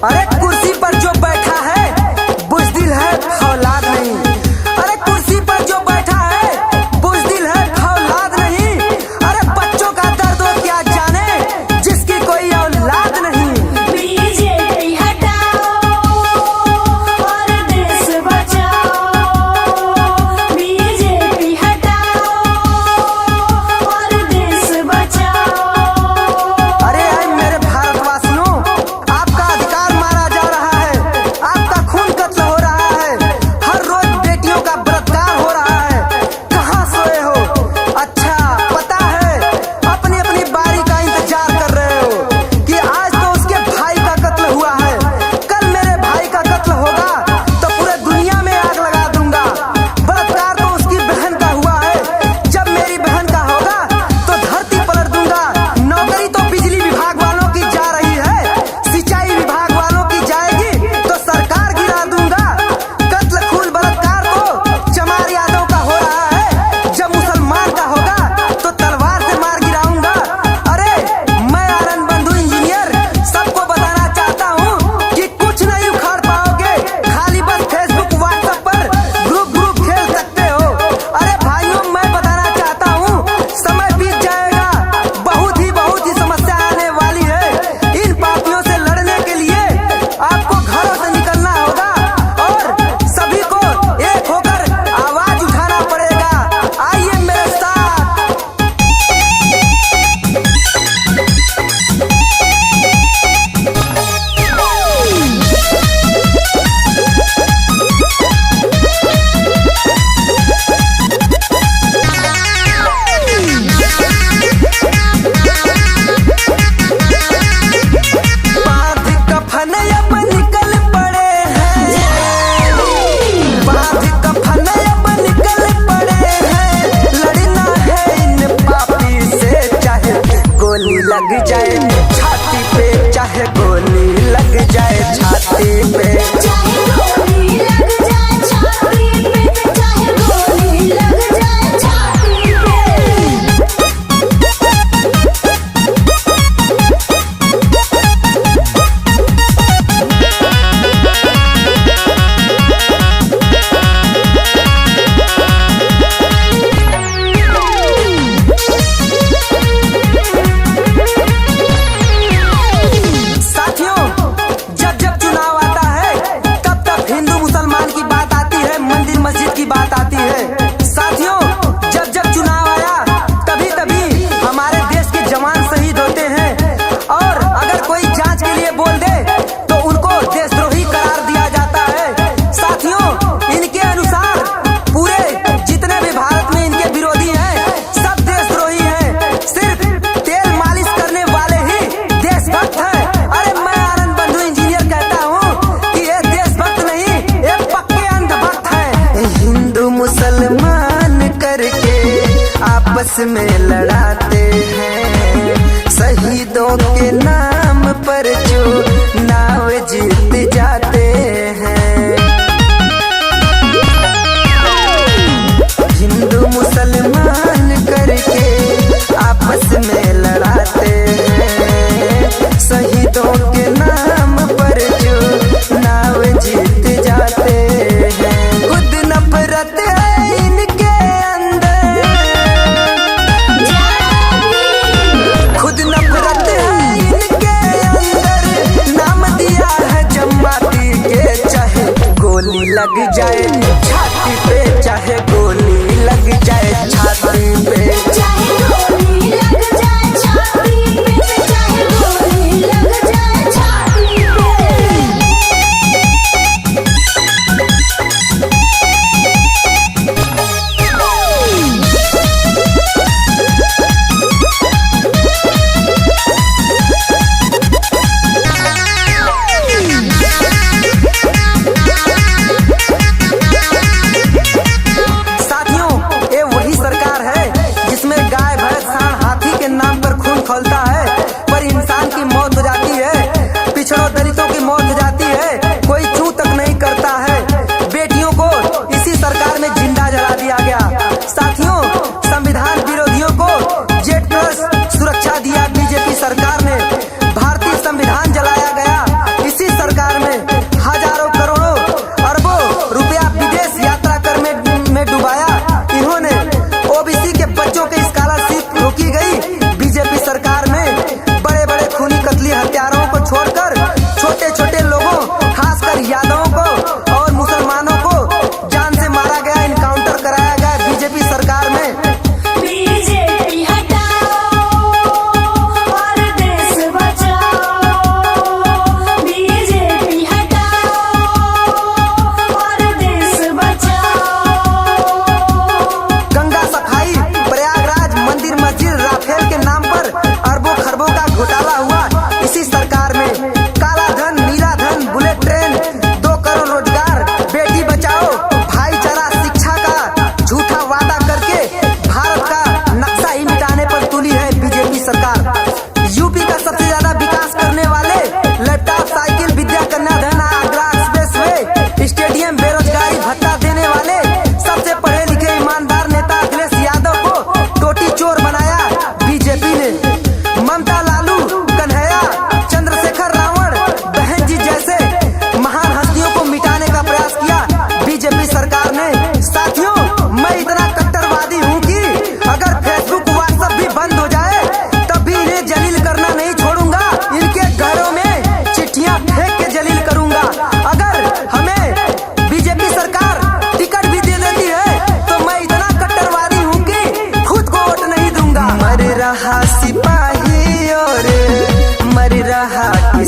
अरे कुर्सी पर जो बैठा है बुज़दिल है, फौलाद नहीं। अरे कुर्सी पर जो बैठा है बुज़दिल है, फौलाद नहीं। अरे बच्चों का दर्द वो क्या जाने जिसकी कोई औलाद नहीं। बीजेपी हटाओ और देश बचाओ, बीजेपी हटाओ और देश बचाओ। अरे आए मेरे भारतवासियों, आपका अधिकार मारा जा रहा है, आपका खून कत्ल हो रहा है, हर रोज बेटियों का बलात्कार हो रहा है। कहाँ सोए हो? अच्छा पता है, अपनी अपनी बारी का इंतजार कर रहे हो कि आज तो उसके भाई का कत्ल हुआ है, कल मेरे भाई का कत्ल होगा तो पूरे दुनिया में आग लगा दूंगा। बलात्कार तो उसकी बहन का हुआ है, जब मेरी बहन का होगा तो धरती पलट दूंगा। नौकरी तो बिजली विभाग वालों की जा रही है, सिंचाई विभाग वालों की जाएगी तो सरकार गिरा दूंगा। कत्ल खून बलात्कार तो चमार यादव का हो रहा है, जब मुसलमान का होगा तो तलवार से मार गिराऊंगा। अरे मैं आनंद बंधु इंजीनियर सबको बताना चाहता हूँ कि कुछ नहीं उखाड़ पाओगे, खाली बस फेसबुक व्हाट्सएप पर ग्रुप खेल सकते हो। अरे भाइयों, मैं बताना चाहता हूँ समय बीत जाएगा, बहुत ही समस्या आने वाली है। इन पापियों से लड़ने के लिए आपको घरों से निकलना होगा और सभी को एक होकर आवाज उठाना पड़ेगा। आइए मेरे साथ। बांध कफन अब निकल पड़े हैं, बांध कफन अब निकल पड़े हैं। लड़ना है इन पापी से, चाहे गोली लग जाए छाती पे, चाहे गोली लग जाए छाती पे। चाहे गोली लग जाए छाती पे, चाहे गोली लग जाए छाती पे। साथियों, जब जब चुनाव आता है तब तब हिंदू मुसलमान की बात आती है, मंदिर मस्जिद की बात आती है। साथियों, जब जब चुनाव आया तभी तभी हमारे देश के जवान शहीद होते हैं, और अगर कोई जांच के लिए बोल दे तो उनको देशद्रोही करार दिया जाता है। साथियों, इनके अनुसार पूरे जितने भी भारत में इनके विरोधी हैं सब देशद्रोही हैं, सिर्फ तेल मालिश करने वाले ही देशभक्त हैं। अरे मैं आनंद बंधु इंजीनियर कहता हूँ कि ये देशभक्त नहीं, ये पक्के अंधभक्त हैं। हिंदू मुसलमान करके आपस में लड़ाते हैं, शहीदों के नाम पर जो नाव जीत जाते हैं। हिंदू मुसलमान करके आपस में लड़ाते हैं, शहीदों के नाम पर जो नाव जीत जाते हैं। खुद नफरत है इनके अंदर, खुद नफरत है इनके अंदर, नाम दिया है जमाती के। चाहे गोली लग जाए छाती पे, चाहे गोली लग जाए छाती पे। चाहे गोली लग जाए छाती पे, चाहे गोली लग जाए छाती पे।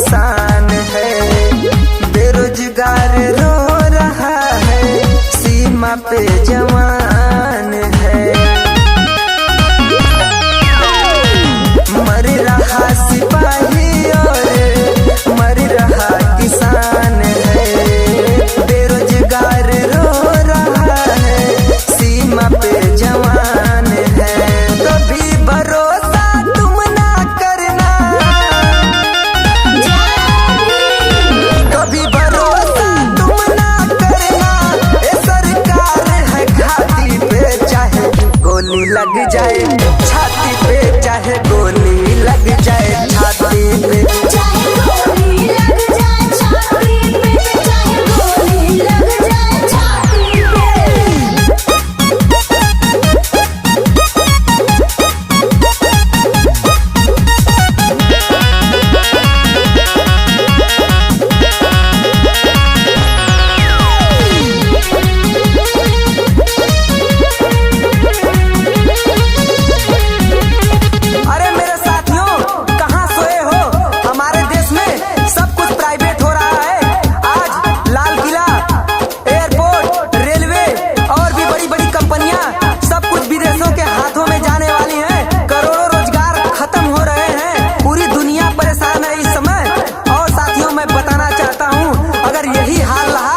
किसान है, बेरोजगार रो रहा है, सीमा पे जवान है। मर रहा सिपाही और मर रहा किसान है, बेरोजगार रो रहा है, सीमा पे जवान है। कभी भरोसा तुम ना करना, कभी भरोसा तुम ना करना, ये सरकार है घाटी पे, चाहे गोली लग जाए छाती पे, चाहे गोली लग जाए छाती पे। चाहे गोली लग जाए छाती पे, चाहे गोली लग जाए छाती पे। अरे मेरे साथियों, कहाँ सोए हो? हमारे देश में सब कुछ प्राइवेट हो रहा है। आज लाल किला, एयरपोर्ट, रेलवे और भी बड़ी बड़ी कंपनियां सब कुछ विदेशों के हाथों में जाने वाली हैं। करोड़ों रोजगार खत्म हो रहे हैं। पूरी दुनिया परेशान है इस समय। और साथियों, मैं बताना चाहता हूँ, अगर यही हाल रहा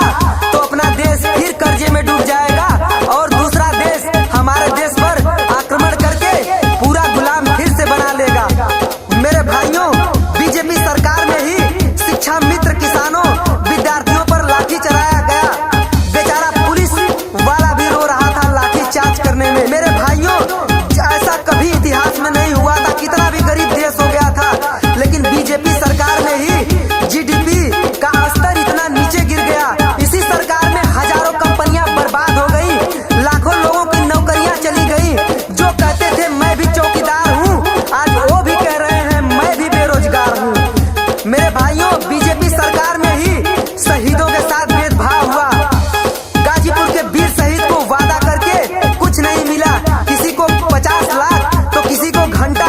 तो अपना देश फिर कर्जे में डूब जाएगा और दूसरा देश हमारे देश पर आक्रमण करके पूरा गुलाम फिर से बना लेगा। मेरे भाइयों, बीजेपी सरकार में ही शिक्षा मित्र किसानों विद्यार्थियों पर लाठी चलाया गया। बेचारा पुलिस वाला भी रो रहा था लाठी चार्ज करने में। मेरे भाइयों, ऐसा कभी इतिहास में नहीं हुआ था। कितना भी गरीब देश हो गया था, लेकिन बीजेपी सरकार में ही जीडीपी का स्तर इतना नीचे गिर गया। इसी सरकार में हजारों कंपनियां बर्बाद हो गई, लाखों लोगों की नौकरियां चली गई। जो कहते थे मैं भी चौकीदार हूँ, आज वो भी कह रहे हैं मैं भी बेरोजगार हूँ। मेरे भाइयों, बीजेपी सरकार में ही शहीदों के साथ भेदभाव हुआ। गाजीपुर के वीर शहीद को वादा करके कुछ नहीं मिला, किसी को 50 लाख तो किसी को घंटा।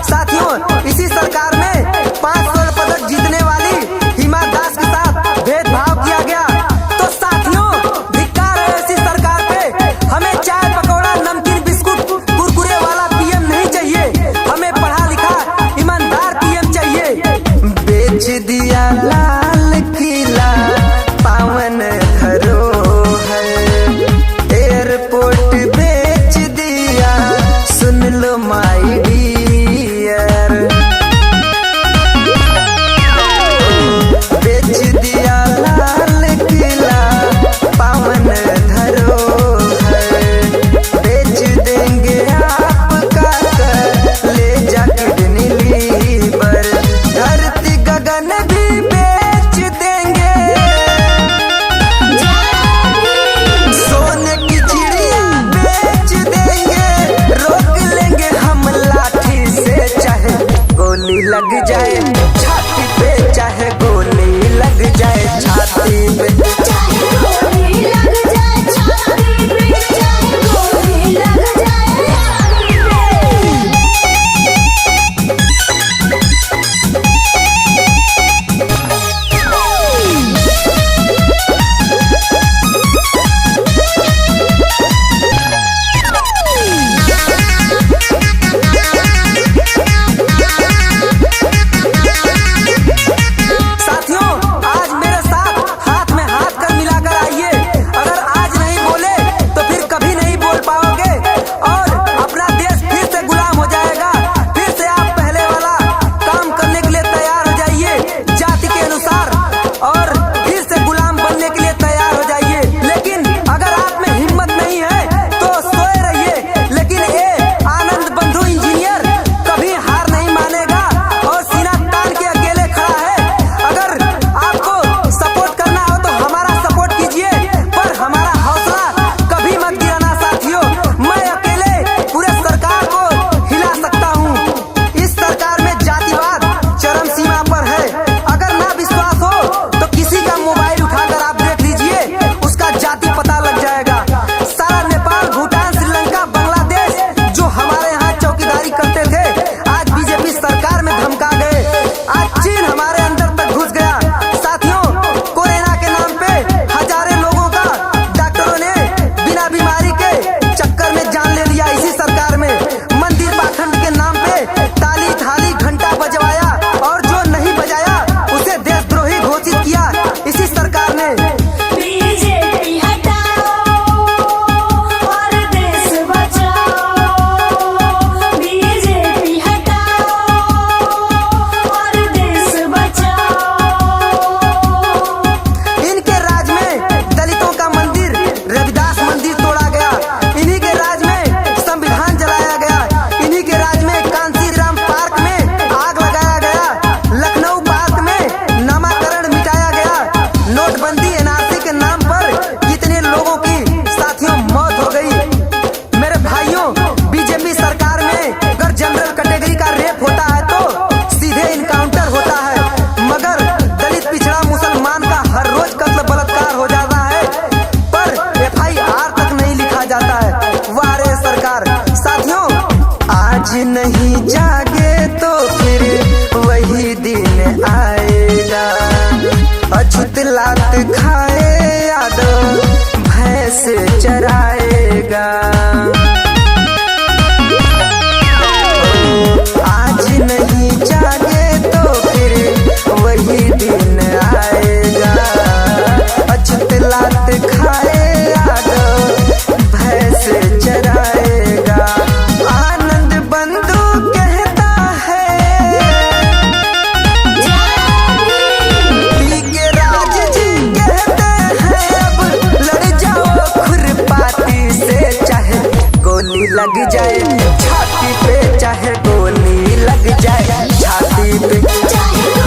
साथियों, इसी सरकार में 5 स्वर्ण पदक जीतने वाली हिमा दास के साथ भेदभाव किया गया। तो साथियों, धिक्कार है ऐसी सरकार पे। हमें चाय पकौड़ा नमकीन बिस्कुट कुरकुरे वाला पीएम नहीं चाहिए, हमें पढ़ा लिखा ईमानदार पीएम चाहिए। बेच दिया लाल किला पावन धरोहर, एयरपोर्ट बेच दिया, सुन लो माई डियर। बेच दिया लाल किला पावन धरोहर, बेच देंगे आपका कर ले जा किडनी लीवर। धरती गगन भी बेच लग जाए छाती पे, चाहे गोली लग जाए छाती पे। चाहे